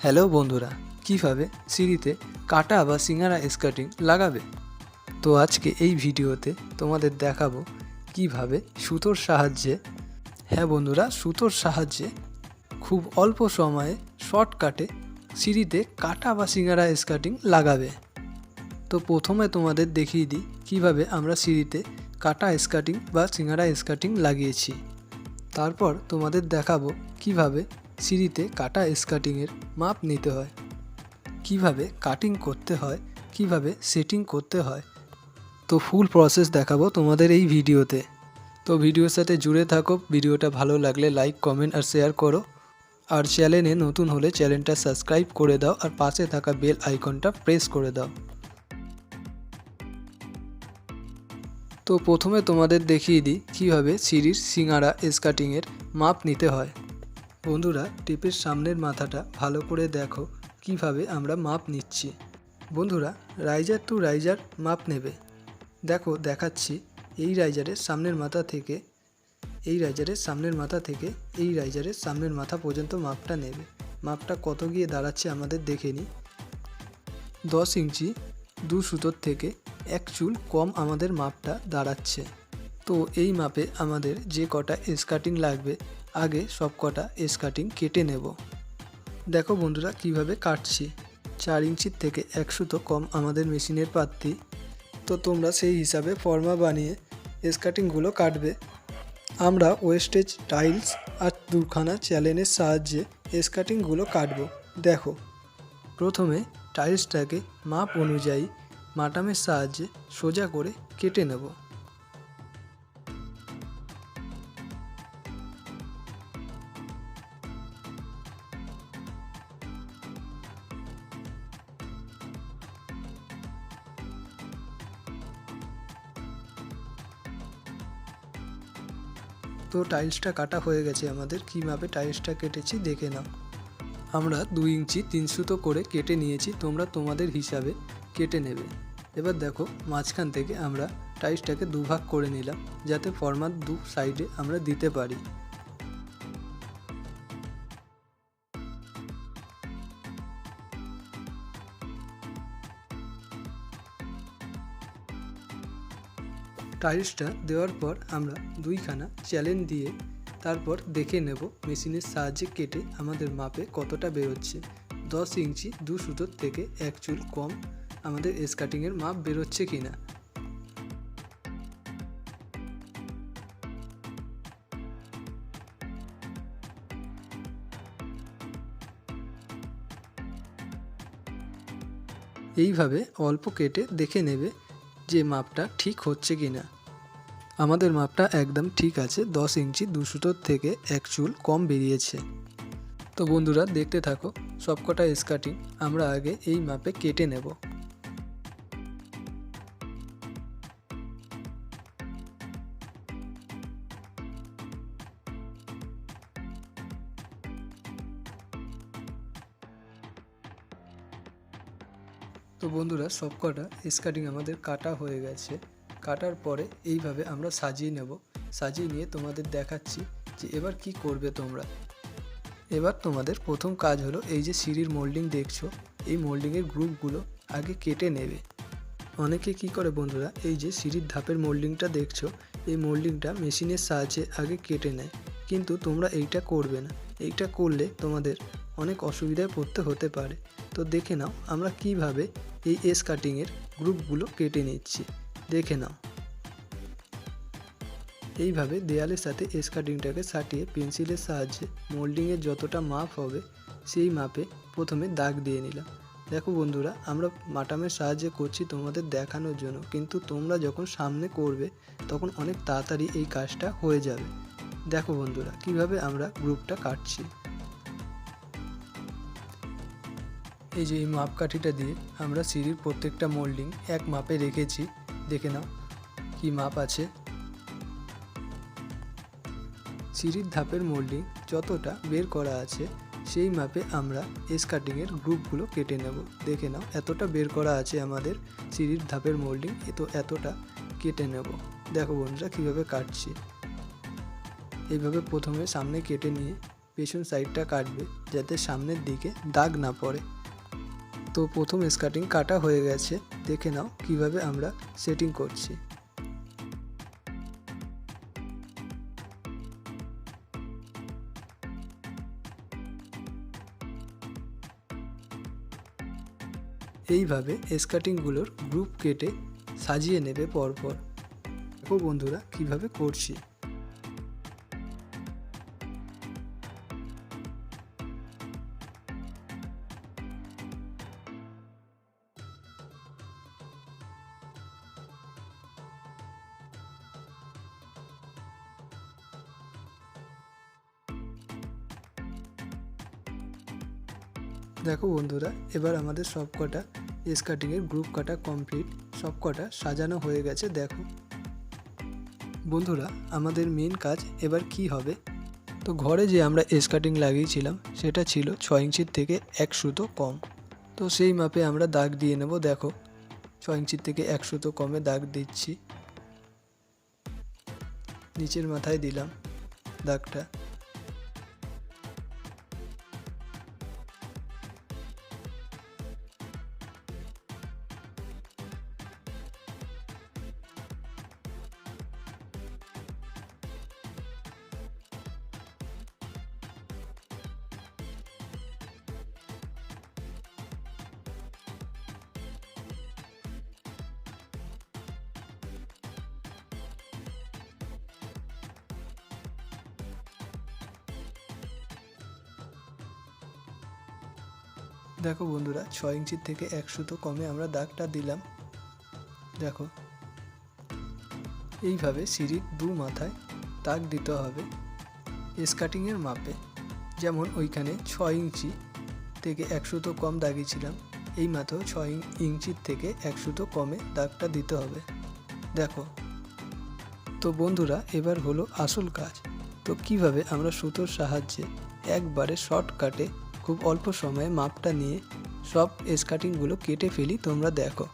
Hello বন্ধুরা, কিভাবে সিঁড়িতে কাটা বা সিঙ্গারা স্কার্টিং লাগাবে। তো আজকে এই ভিডিওতে তোমাদের দেখাবো কিভাবে সুতোর সাহায্যে, হ্যাঁ বন্ধুরা, সুতোর সাহায্যে খুব অল্প সময়ে শর্টকাটে সিঁড়িতে কাটা বা সিঙ্গারা স্কার্টিং লাগাবে। তো প্রথমে তোমাদের দেখিয়ে দিই কিভাবে আমরা সিঁড়িতে কাটা স্কার্টিং বা সিঙ্গারা স্কার্টিং লাগিয়েছি। তারপর তোমাদের দেখাবো কিভাবে সিঁড়িতে কাটা স্কার্টিংয়ের মাপ নিতে হয়, কিভাবে কাটিং করতে হয়, কিভাবে সেটিং করতে হয়। তো ফুল প্রসেস দেখাবো তোমাদের এই ভিডিওতে। তো ভিডিওর সাথে জুড়ে থাকো। ভিডিওটা ভালো লাগলে লাইক, কমেন্ট আর শেয়ার করো। আর চ্যানেলে নতুন হলে চ্যানেলটা সাবস্ক্রাইব করে দাও আর পাশে থাকা বেল আইকনটা প্রেস করে দাও। তো প্রথমে তোমাদের দেখিয়ে দিই কীভাবে সিঁড়ির সিঙ্গারা স্কার্টিংয়ের মাপ নিতে হয়। বন্ধুরা, টিপের সামনের মাথাটা ভালো করে দেখো কিভাবে আমরা মাপ নিচ্ছি। বন্ধুরা, রাইজার টু রাইজার মাপ নেবে। দেখো দেখাচ্ছি, এই রাইজারের সামনের মাথা থেকে এই রাইজারের সামনের মাথা থেকে এই রাইজারের সামনের মাথা পর্যন্ত মাপটা নেবে। মাপটা কত গিয়ে দাঁড়াচ্ছে আমাদের দেখে নিই। 10 ইঞ্চি 2 সুতোর থেকে 1 চুল কম আমাদের মাপটা দাঁড়াচ্ছে। তো এই মাপে আমাদের যে কটা স্কার্টিং লাগবে আগে সব কটা স্কার্টিং কেটে নেব। দেখো বন্ধুরা কিভাবে কাটছি। 4 ইঞ্চির থেকে 1 সুতো কম আমাদের মেশিনের পাত্তি। তো তোমরা সেই হিসাবে ফর্মা বানিয়ে স্কার্টিংগুলো কাটবে। আমরা ওয়েস্টেজ টাইলস আর দুখানা চ্যালেনের সাহায্যে স্কার্টিংগুলো কাটবো। দেখো, প্রথমে টাইলসটাকে মাপ অনুযায়ী মাটামের সাহায্যে সোজা করে কেটে নেব। তো টাইলসটা কাটা হয়ে গেছে আমাদের। কীভাবে টাইলসটা কেটেছি দেখে নাও। আমরা 2 ইঞ্চি 3 সুতো করে কেটে নিয়েছি, তোমরা তোমাদের হিসাবে কেটে নেবে। এবার দেখো, মাঝখান থেকে আমরা টাইলসটাকে দুভাগ করে নিলাম যাতে ফর্মার দু সাইডে আমরা দিতে পারি। টাইলসটা দেওয়ার পর আমরা দুইখানা চ্যালেন দিয়ে তারপর দেখে নেব মেশিনের সাহায্যে কেটে আমাদের মাপে কতটা বেরোচ্ছে। 10 ইঞ্চি 2 সুতোর থেকে 1 চুল কম আমাদের স্কার্টিংয়ের মাপ বেরোচ্ছে কিনা। এইভাবে অল্প কেটে দেখে নেবে যে মাপটা ঠিক হচ্ছে কিনা। আমাদের মাপটা একদম ঠিক আছে। 10 ইঞ্চি 2 সুতোর থেকে 1 চুল কম বেরিয়েছে। তো বন্ধুরা, দেখতে থাকো। সবকটা স্কার্টিং আমরা আগে এই মাপে কেটে নেব। তো বন্ধুরা, সবকটা স্কার্টিং আমাদের কাটা হয়ে গেছে। কাটার পরে এইভাবে আমরা সাজিয়ে নেব। সাজিয়ে নিয়ে তোমাদের দেখাচ্ছি যে এবার কি করবে তোমরা। এবার তোমাদের প্রথম কাজ হলো, এই যে সিঁড়ির মোল্ডিং দেখছো, এই মোল্ডিংয়ের গ্রুপগুলো আগে কেটে নেবে। অনেকে কি করে বন্ধুরা, এই যে সিঁড়ির ধাপের মোল্ডিংটা দেখছো, এই মোল্ডিংটা মেশিনের সাহায্যে আগে কেটে নেয়, কিন্তু তোমরা এইটা করবে না। এইটা করলে তোমাদের অনেক অসুবিধায় পড়তে হতে পারে। তো দেখে নাও আমরা কিভাবে এই স্কার্টিংয়ের গ্রুপগুলো কেটে নিচ্ছি, দেখে নাও। এইভাবে দেয়ালের সাথে স্কার্টিংটাকে সাটিয়ে পেন্সিলের সাহায্যে মোল্ডিংয়ের যতটা মাপ হবে সেই মাপে প্রথমে দাগ দিয়ে নিলাম। দেখো বন্ধুরা, আমরা মাটামের সাহায্যে করছি তোমাদের দেখানোর জন্য, কিন্তু তোমরা যখন সামনে করবে তখন অনেক তাড়াতাড়ি এই কাজটা হয়ে যাবে। দেখো বন্ধুরা কিভাবে আমরা গ্রুপটা কাটছি। এই যে এই মাপকাঠিটা দিয়ে আমরা সিঁড়ির প্রত্যেকটা মোল্ডিং এক মাপে রেখেছি। দেখে নাও কি মাপ আছে। সিঁড়ির ধাপের মোল্ডিং যতটা বের করা আছে সেই মাপে আমরা স্কার্টিংয়ের গ্রুপগুলো কেটে নেব। দেখে নাও এতটা বের করা আছে আমাদের সিঁড়ির ধাপের মোল্ডিং, তো এতটা কেটে নেব। দেখো বন্ধুরা কীভাবে কাটছি। এইভাবে প্রথমে সামনে কেটে নিয়ে পেছন সাইডটা কাটবে যাতে সামনের দিকে দাগ না পড়ে। তো প্রথম স্কার্টিং কাটা হয়ে গেছে, দেখে নাও কিভাবে আমরা সেটিং করছি। এইভাবে স্কার্টিংগুলোর গ্রুপ কেটে সাজিয়ে নেবে পরপর। দেখো বন্ধুরা কিভাবে করছি। দেখো বন্ধুরা, এবার আমাদের সব কটা স্কার্টিংয়ের গ্রুপ কাটা কমপ্লিট, সব কটা সাজানো হয়ে গেছে। দেখো বন্ধুরা, আমাদের মেন কাজ এবার কি হবে। তো ঘরে যে আমরা স্কার্টিং লাগিয়েছিলাম সেটা ছিল 6 ইঞ্চির থেকে 1 সুতো কম। তো সেই মাপে আমরা দাগ দিয়ে নেব। দেখো 6 ইঞ্চির থেকে 1 সুতো কমে দাগ দিচ্ছি। নিচের মাথায় দিলাম দাগটা। দেখো বন্ধুরা, 6 ইঞ্চির থেকে 1 সুতো কমে আমরা দাগটা দিলাম। দেখো এইভাবে সিঁড়ির দু মাথায় দাগ দিতে হবে স্কার্টিংয়ের মাপে। যেমন ওইখানে 6 ইঞ্চি থেকে 1 সুতো কম দাগিয়েছিলাম, এই মাথাও 6 ইঞ্চির থেকে 1 সুতো কমে দাগটা দিতে হবে। দেখো তো বন্ধুরা, এবার হলো আসল কাজ। তো কিভাবে আমরা সুতোর সাহায্যে একবারে শর্টকাটে খুব অল্প সময়ে মাপটা নিয়ে সব স্কার্টিংগুলো কেটে ফেলি তোমরা দেখো।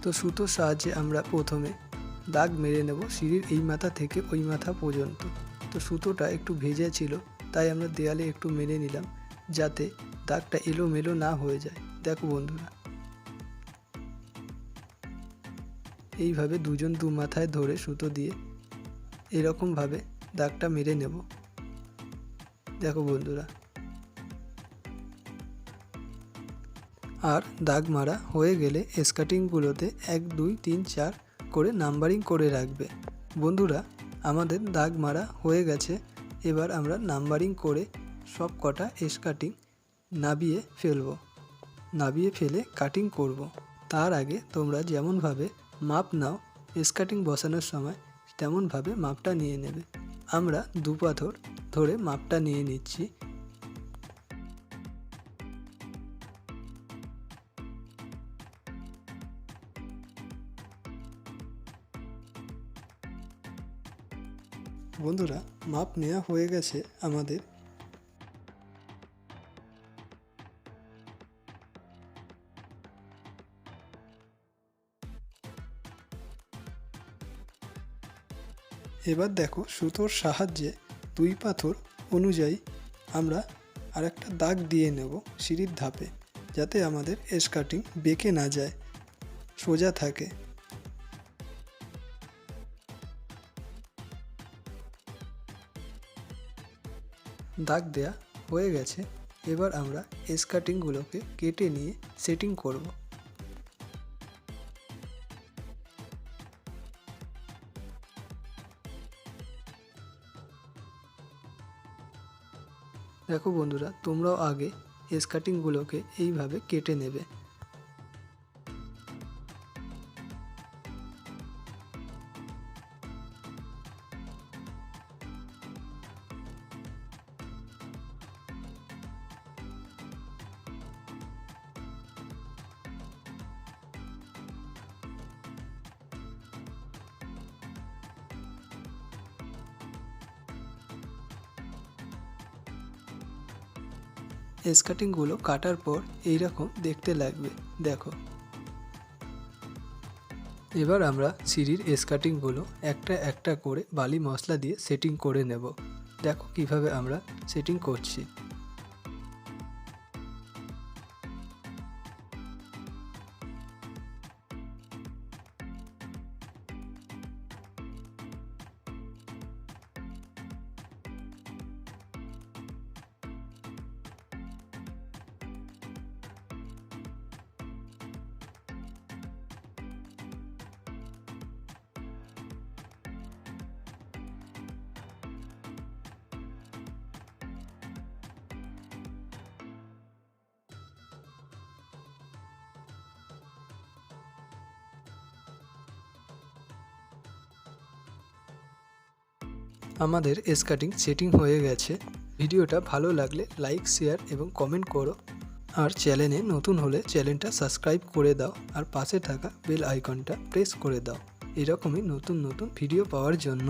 তো সুতোর সাহায্যে আমরা প্রথমে দাগ মেরে নেব সিঁড়ির এই মাথা থেকে ওই মাথা পর্যন্ত। তো সুতোটা একটু ভেজা ছিল, তাই আমরা দেয়ালে একটু মেরে নিলাম যাতে দাগটা এলোমেলো না হয়ে যায়। দেখো বন্ধুরা, এইভাবে দুজন দু মাথায় ধরে সুতো দিয়ে এরকমভাবে দাগটা মেরে নেব। দেখো বন্ধুরা, আর দাগ মারা হয়ে গেলে স্কার্টিংগুলোতে 1 2 3 4 করে নাম্বারিং করে রাখবে। বন্ধুরা, আমাদের দাগ মারা হয়ে গেছে। এবার আমরা নাম্বারিং করে সব কটা স্কার্টিং নাবিয়ে ফেলব। নাবিয়ে ফেলে কাটিং করব। তার আগে তোমরা যেমনভাবে মাপ নাও স্কার্টিং বসানোর সময় তেমনভাবে মাপটা নিয়ে নেবে। আমরা 2 পাথর ধরে মাপটা নিয়ে নিচ্ছি। বন্ধুরা, মাপ নেওয়া হয়ে গেছে আমাদের। এবার দেখো সুতোর সাহায্যে 2 পাথর অনুযায়ী আমরা আরেকটা দাগ দিয়ে নেব সিঁড়ির ধাপে, যাতে আমাদের স্কার্টিং বেঁকে না যায়, সোজা থাকে। দাগ দেয়া হয়ে গেছে। এবার আমরা স্কার্টিংগুলোকে কেটে নিয়ে সেটিং করব। দেখো বন্ধুরা, তোমরাও আগে স্কার্টিংগুলোকে এইভাবে কেটে নেবে। স্কার্টিংগুলো কাটার পর এইরকম দেখতে লাগবে। দেখো এবার আমরা সিঁড়ির স্কার্টিংগুলো একটা একটা করে বালি মশলা দিয়ে সেটিং করে নেব। দেখো কিভাবে আমরা সেটিং করছি। আমাদের স্কার্টিং সেটিং হয়ে গেছে। ভিডিওটা ভালো লাগলে লাইক, শেয়ার এবং কমেন্ট করো। আর চ্যানেলে নতুন হলে চ্যানেলটা সাবস্ক্রাইব করে দাও আর পাশে থাকা বেল আইকনটা প্রেস করে দাও এরকমই নতুন নতুন ভিডিও পাওয়ার জন্য।